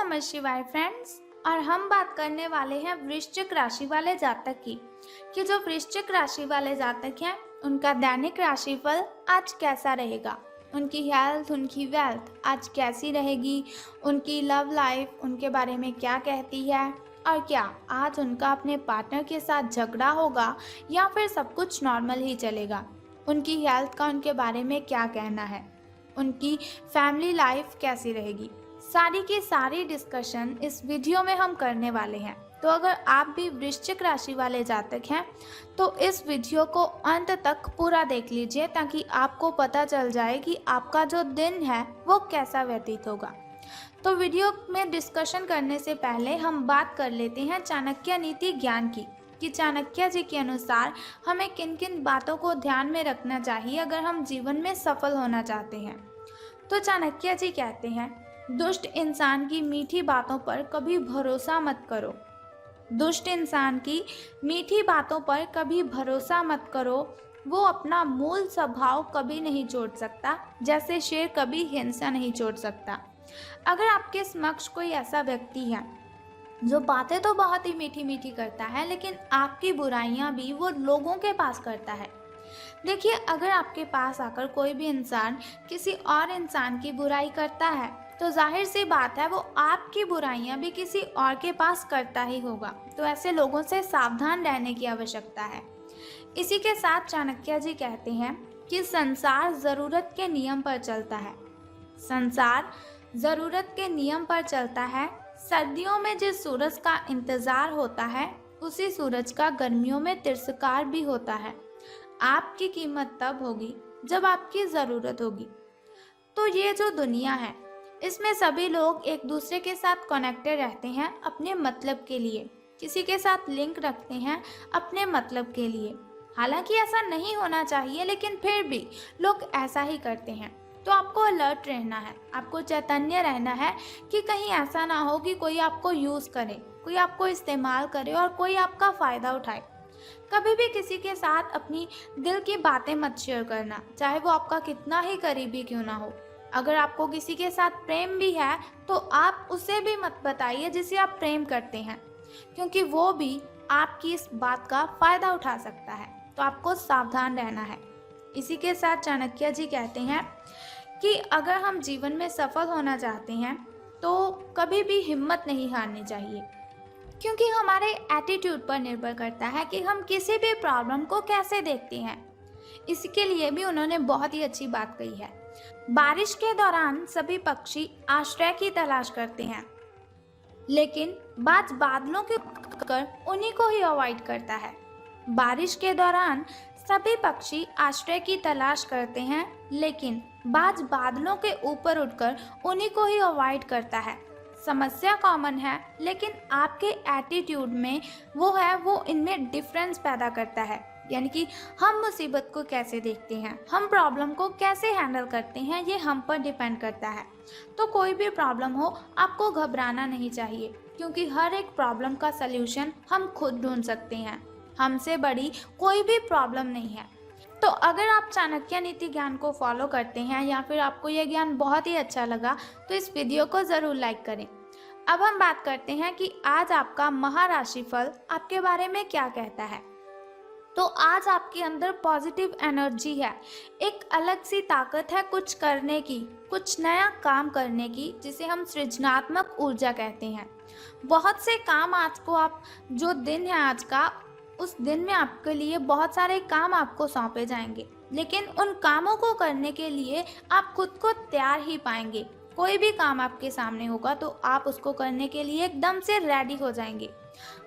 नमः शिवाय फ्रेंड्स। और हम बात करने वाले हैं वृश्चिक राशि वाले जातक की कि जो वृश्चिक राशि वाले जातक हैं उनका दैनिक राशिफल आज कैसा रहेगा, उनकी हेल्थ, उनकी वेल्थ आज कैसी रहेगी, उनकी लव लाइफ उनके बारे में क्या कहती है, और क्या आज उनका अपने पार्टनर के साथ झगड़ा होगा या फिर सब कुछ नॉर्मल ही चलेगा, उनकी हेल्थ का उनके बारे में क्या कहना है, उनकी फैमिली लाइफ कैसी रहेगी। सारी की सारी डिस्कशन इस वीडियो में हम करने वाले हैं। तो अगर आप भी वृश्चिक राशि वाले जातक हैं तो इस वीडियो को अंत तक पूरा देख लीजिए ताकि आपको पता चल जाए कि आपका जो दिन है वो कैसा व्यतीत होगा। तो वीडियो में डिस्कशन करने से पहले हम बात कर लेते हैं चाणक्य नीति ज्ञान की कि चाणक्य जी के अनुसार हमें किन किन बातों को ध्यान में रखना चाहिए अगर हम जीवन में सफल होना चाहते हैं। तो चाणक्य जी कहते हैं, दुष्ट इंसान की मीठी बातों पर कभी भरोसा मत करो। दुष्ट इंसान की मीठी बातों पर कभी भरोसा मत करो, वो अपना मूल स्वभाव कभी नहीं छोड़ सकता, जैसे शेर कभी हिंसा नहीं छोड़ सकता। अगर आपके समक्ष कोई ऐसा व्यक्ति है जो बातें तो बहुत ही मीठी मीठी करता है लेकिन आपकी बुराइयां भी वो लोगों के पास करता है। देखिए, अगर आपके पास आकर कोई भी इंसान किसी और इंसान की बुराई करता है तो जाहिर सी बात है वो आपकी बुराइयां भी किसी और के पास करता ही होगा। तो ऐसे लोगों से सावधान रहने की आवश्यकता है। इसी के साथ चाणक्य जी कहते हैं कि संसार जरूरत के नियम पर चलता है। संसार जरूरत के नियम पर चलता है। सर्दियों में जिस सूरज का इंतजार होता है उसी सूरज का गर्मियों में तिरस्कार भी होता है। आपकी कीमत तब होगी जब आपकी जरूरत होगी। तो ये जो दुनिया है इसमें सभी लोग एक दूसरे के साथ कनेक्टेड रहते हैं अपने मतलब के लिए, किसी के साथ लिंक रखते हैं अपने मतलब के लिए। हालांकि ऐसा नहीं होना चाहिए लेकिन फिर भी लोग ऐसा ही करते हैं। तो आपको अलर्ट रहना है, आपको चैतन्य रहना है कि कहीं ऐसा ना हो कि कोई आपको यूज़ करे, कोई आपको इस्तेमाल करे और कोई आपका फ़ायदा उठाए। कभी भी किसी के साथ अपनी दिल की बातें मत शेयर करना, चाहे वो आपका कितना ही करीबी क्यों ना हो। अगर आपको किसी के साथ प्रेम भी है तो आप उसे भी मत बताइए जिसे आप प्रेम करते हैं, क्योंकि वो भी आपकी इस बात का फ़ायदा उठा सकता है। तो आपको सावधान रहना है। इसी के साथ चाणक्य जी कहते हैं कि अगर हम जीवन में सफल होना चाहते हैं तो कभी भी हिम्मत नहीं हारनी चाहिए, क्योंकि हमारे एटीट्यूड पर निर्भर करता है कि हम किसी भी प्रॉब्लम को कैसे देखते हैं। इसके लिए भी उन्होंने बहुत ही अच्छी बात कही है। बारिश के दौरान सभी पक्षी आश्रय की तलाश करते हैं, लेकिन बाज बादलों के कर उन्हीं को ही अवॉइड करता है। बारिश के दौरान सभी पक्षी आश्रय की तलाश करते हैं, लेकिन बाज बादलों के ऊपर उड़कर उन्हीं को ही अवॉइड करता है। समस्या कॉमन है लेकिन आपके एटीट्यूड में वो इनमें डिफरेंस पैदा करता है। यानी कि हम मुसीबत को कैसे देखते हैं, हम प्रॉब्लम को कैसे हैंडल करते हैं, ये हम पर डिपेंड करता है। तो कोई भी प्रॉब्लम हो आपको घबराना नहीं चाहिए, क्योंकि हर एक प्रॉब्लम का सल्यूशन हम खुद ढूंढ सकते हैं। हमसे बड़ी कोई भी प्रॉब्लम नहीं है। तो अगर आप चाणक्य नीति ज्ञान को फॉलो करते हैं या फिर आपको यह ज्ञान बहुत ही अच्छा लगा तो इस वीडियो को ज़रूर लाइक करें। अब हम बात करते हैं कि आज आपका महाराशिफल आपके बारे में क्या कहता है। तो आज आपके अंदर पॉजिटिव एनर्जी है, एक अलग सी ताकत है कुछ करने की, कुछ नया काम करने की, जिसे हम सृजनात्मक ऊर्जा कहते हैं। बहुत से काम आज को आप जो दिन है आज का, उस दिन में आपके लिए बहुत सारे काम आपको सौंपे जाएंगे, लेकिन उन कामों को करने के लिए आप खुद को तैयार ही पाएंगे। कोई भी काम आपके सामने होगा तो आप उसको करने के लिए एकदम से रेडी हो जाएंगे।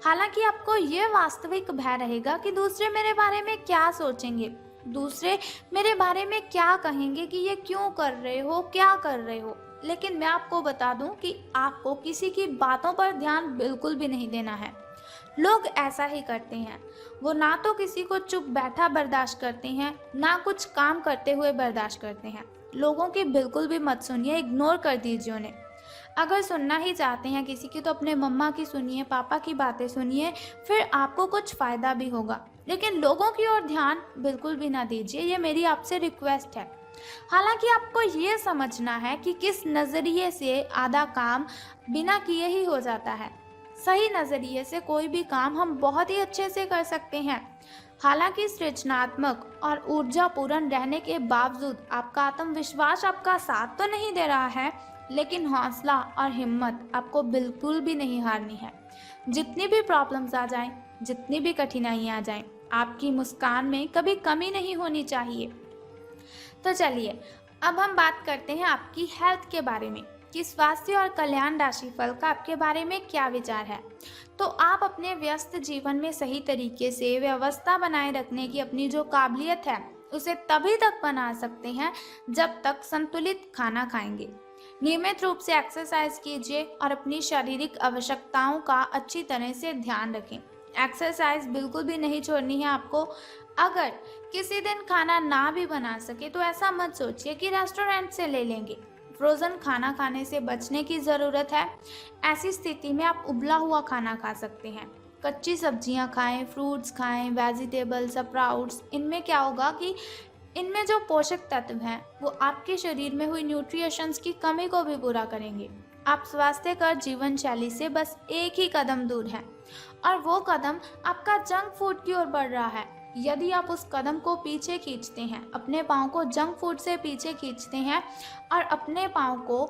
हालांकि आपको ये वास्तविक भय रहेगा कि दूसरे मेरे बारे में क्या सोचेंगे, दूसरे मेरे बारे में क्या कहेंगे कि ये क्यों कर रहे हो, क्या कर रहे हो। लेकिन मैं आपको बता दूं कि आपको किसी की बातों पर ध्यान बिल्कुल भी नहीं देना है। लोग ऐसा ही करते हैं, वो ना तो किसी को चुप बैठा बर्दाश्त करते हैं, ना कुछ काम करते हुए बर्दाश्त करते हैं। लोगों की बिल्कुल भी मत सुनिए, इग्नोर कर दीजिए उन्हें। अगर सुनना ही चाहते हैं किसी की तो अपने मम्मा की सुनिए, पापा की बातें सुनिए, फिर आपको कुछ फ़ायदा भी होगा। लेकिन लोगों की ओर ध्यान बिल्कुल भी ना दीजिए, ये मेरी आपसे रिक्वेस्ट है। हालांकि आपको ये समझना है कि किस नज़रिए से आधा काम बिना किए ही हो जाता है। सही नज़रिए से कोई भी काम हम बहुत ही अच्छे से कर सकते हैं। हालांकि सृजनात्मक और ऊर्जापूर्ण रहने के बावजूद आपका आत्मविश्वास आपका साथ तो नहीं दे रहा है, लेकिन हौसला और हिम्मत आपको बिल्कुल भी नहीं हारनी है। जितनी भी प्रॉब्लम्स आ जाएं, जितनी भी कठिनाइयां आ जाएं, आपकी मुस्कान में कभी कमी नहीं होनी चाहिए। तो चलिए, अब हम बात करते हैं आपकी हेल्थ के बारे में कि स्वास्थ्य और कल्याण राशिफल का आपके बारे में क्या विचार है। तो आप अपने व्यस्त जीवन में सही तरीके से व्यवस्था बनाए रखने की अपनी जो काबिलियत है उसे तभी तक बना सकते हैं जब तक संतुलित खाना खाएंगे। नियमित रूप से एक्सरसाइज कीजिए और अपनी शारीरिक आवश्यकताओं का अच्छी तरह से ध्यान रखें। एक्सरसाइज बिल्कुल भी नहीं छोड़नी है आपको। अगर किसी दिन खाना ना भी बना सके तो ऐसा मत सोचिए कि रेस्टोरेंट से ले लेंगे। फ्रोज़न खाना खाने से बचने की ज़रूरत है। ऐसी स्थिति में आप उबला हुआ खाना खा सकते हैं। कच्ची सब्जियां खाएं, फ्रूट्स खाएं, वेजिटेबल्स, स्प्राउट्स। इनमें क्या होगा कि इनमें जो पोषक तत्व हैं वो आपके शरीर में हुई न्यूट्रिशंस की कमी को भी पूरा करेंगे। आप स्वास्थ्यकर जीवन शैली से बस एक ही कदम दूर हैं और वो कदम आपका जंक फूड की ओर बढ़ रहा है। यदि आप उस कदम को पीछे खींचते हैं, अपने पाँव को जंक फूड से पीछे खींचते हैं और अपने पाँव को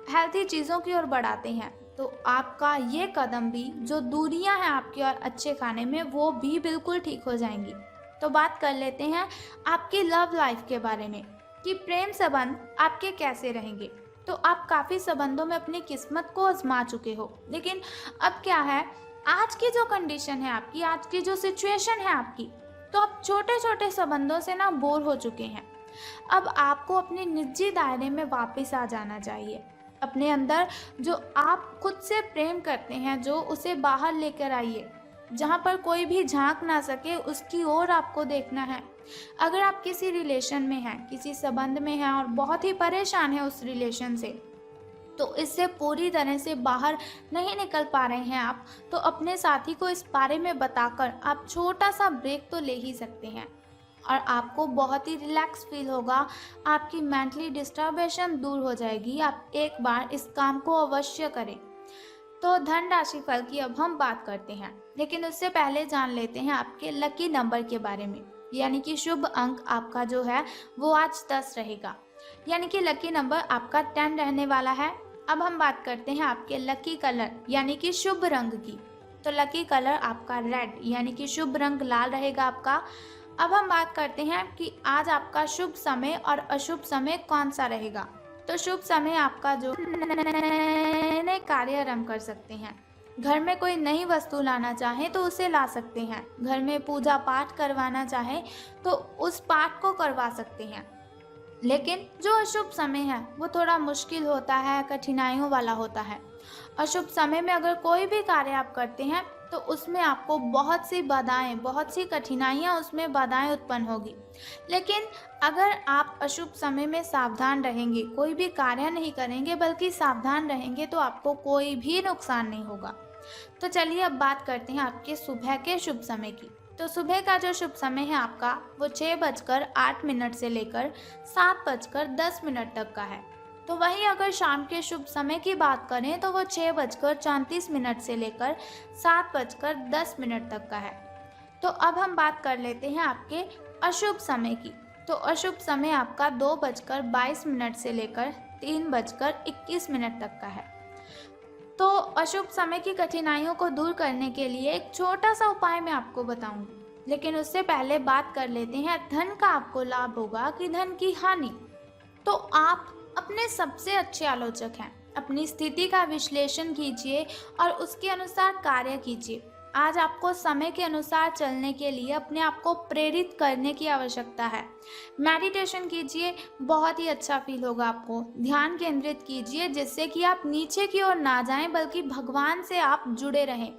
हेल्थी चीज़ों की ओर बढ़ाते हैं, तो आपका ये कदम भी जो दूरियां हैं आपकी और अच्छे खाने में, वो भी बिल्कुल ठीक हो जाएंगी। तो बात कर लेते हैं आपकी लव लाइफ के बारे में कि प्रेम संबंध आपके कैसे रहेंगे। तो आप काफ़ी संबंधों में अपनी किस्मत को आजमा चुके हो, लेकिन अब क्या है, आज की जो कंडीशन है आपकी, आज की जो सिचुएशन है आपकी, तो आप छोटे छोटे संबंधों से ना बोर हो चुके हैं। अब आपको अपने निजी दायरे में वापस आ जाना चाहिए। अपने अंदर जो आप खुद से प्रेम करते हैं, जो उसे बाहर लेकर आइए। जहाँ पर कोई भी झांक ना सके उसकी ओर आपको देखना है। अगर आप किसी रिलेशन में हैं, किसी संबंध में हैं और बहुत ही परेशान हैं उस रिलेशन से, तो इससे पूरी तरह से बाहर नहीं निकल पा रहे हैं आप, तो अपने साथी को इस बारे में बताकर आप छोटा सा ब्रेक तो ले ही सकते हैं और आपको बहुत ही रिलैक्स फील होगा। आपकी मेंटली डिस्टर्बेशन दूर हो जाएगी। आप एक बार इस काम को अवश्य करें। तो धन राशि फल की अब हम बात करते हैं, लेकिन उससे पहले जान लेते हैं आपके लकी नंबर के बारे में। यानी कि शुभ अंक आपका जो है वो आज 10 रहेगा, यानी कि लकी नंबर आपका 10 रहने वाला है। अब हम बात करते हैं आपके लकी कलर यानी कि शुभ रंग की। तो लकी कलर आपका रेड यानी कि शुभ रंग लाल रहेगा आपका। अब हम बात करते हैं कि आज आपका शुभ समय और अशुभ समय कौन सा रहेगा। तो शुभ समय आपका जो नए कार्य आरंभ कर सकते हैं। घर में कोई नई वस्तु लाना चाहे तो उसे ला सकते हैं। घर में पूजा पाठ करवाना चाहे तो उस पाठ को करवा सकते हैं। लेकिन जो अशुभ समय है वो थोड़ा मुश्किल होता है, कठिनाइयों वाला होता है। अशुभ समय में अगर कोई भी कार्य आप करते हैं तो उसमें आपको बहुत सी बाधाएं, बहुत सी कठिनाइयां, उसमें बाधाएं उत्पन्न होगी। लेकिन अगर आप अशुभ समय में सावधान रहेंगे, कोई भी कार्य नहीं करेंगे बल्कि सावधान रहेंगे, तो आपको कोई भी नुकसान नहीं होगा। तो चलिए अब बात करते हैं आपके सुबह के शुभ समय की। तो सुबह का जो शुभ समय है आपका वो 6:08 से लेकर 7:10 तक का है। तो वहीं अगर शाम के शुभ समय की बात करें तो वो 6:34 से लेकर 7:10 तक का है। तो अब हम बात कर लेते हैं आपके अशुभ समय की। तो अशुभ समय आपका 2:22 से लेकर 3:21 तक का है। तो अशुभ समय की कठिनाइयों को दूर करने के लिए एक छोटा सा उपाय मैं आपको बताऊंगी, लेकिन उससे पहले बात कर लेते हैं धन का आपको लाभ होगा कि धन की हानि। तो आप अपने सबसे अच्छे आलोचक हैं। अपनी स्थिति का विश्लेषण कीजिए और उसके अनुसार कार्य कीजिए। आज आपको समय के अनुसार चलने के लिए अपने आप को प्रेरित करने की आवश्यकता है। मेडिटेशन कीजिए, बहुत ही अच्छा फील होगा आपको। ध्यान केंद्रित कीजिए जिससे कि आप नीचे की ओर ना जाएं बल्कि भगवान से आप जुड़े रहें।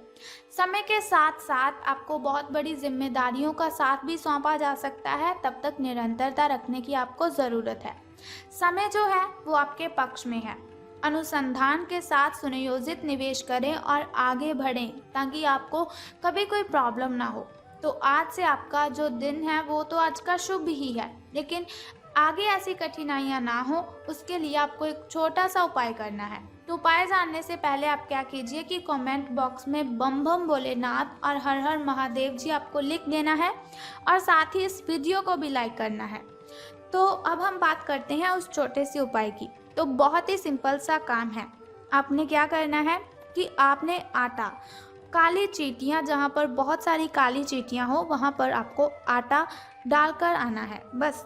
समय के साथ साथ आपको बहुत बड़ी जिम्मेदारियों का साथ भी सौंपा जा सकता है, तब तक निरंतरता रखने की आपको ज़रूरत है। समय जो है वो आपके पक्ष में है। अनुसंधान के साथ सुनियोजित निवेश करें और आगे बढ़ें ताकि आपको कभी कोई प्रॉब्लम ना हो। तो आज से आपका जो दिन है वो तो आज का शुभ ही है, लेकिन आगे ऐसी कठिनाइयाँ ना हो, उसके लिए आपको एक छोटा सा उपाय करना है। तो उपाय जानने से पहले आप क्या कीजिए कि कमेंट बॉक्स में बम बम भोलेनाथ और हर हर महादेव जी आपको लिख देना है और साथ ही इस वीडियो को भी लाइक करना है। तो अब हम बात करते हैं उस छोटे से उपाय की। तो बहुत ही सिंपल सा काम है। आपने क्या करना है कि आपने आटा, काली चींटियाँ, जहाँ पर बहुत सारी काली चींटियाँ हो वहाँ पर आपको आटा डालकर आना है। बस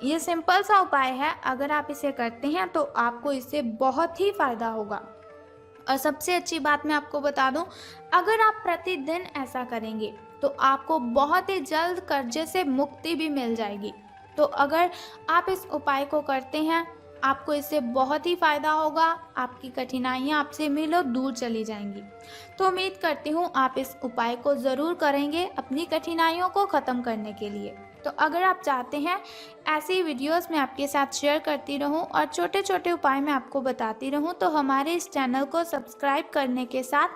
ये सिंपल सा उपाय है। अगर आप इसे करते हैं तो आपको इससे बहुत ही फ़ायदा होगा। और सबसे अच्छी बात मैं आपको बता दूं, अगर आप प्रतिदिन ऐसा करेंगे तो आपको बहुत ही जल्द कर्जे से मुक्ति भी मिल जाएगी। तो अगर आप इस उपाय को करते हैं, आपको इससे बहुत ही फ़ायदा होगा। आपकी कठिनाइयाँ आपसे मीलों दूर चली जाएंगी। तो उम्मीद करती हूँ आप इस उपाय को ज़रूर करेंगे अपनी कठिनाइयों को ख़त्म करने के लिए। तो अगर आप चाहते हैं ऐसी वीडियोस मैं आपके साथ शेयर करती रहूं और छोटे छोटे उपाय मैं आपको बताती रहूं, तो हमारे इस चैनल को सब्सक्राइब करने के साथ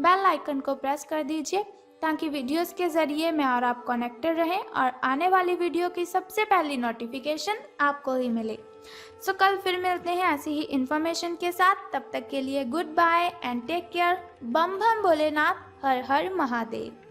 बेल आइकन को प्रेस कर दीजिए, ताकि वीडियोस के ज़रिए मैं और आप कनेक्टेड रहें और आने वाली वीडियो की सबसे पहली नोटिफिकेशन आपको ही मिले। सो कल फिर मिलते हैं ऐसी ही इन्फॉर्मेशन के साथ। तब तक के लिए good bye and take care. बम बम भोलेनाथ, हर हर महादेव।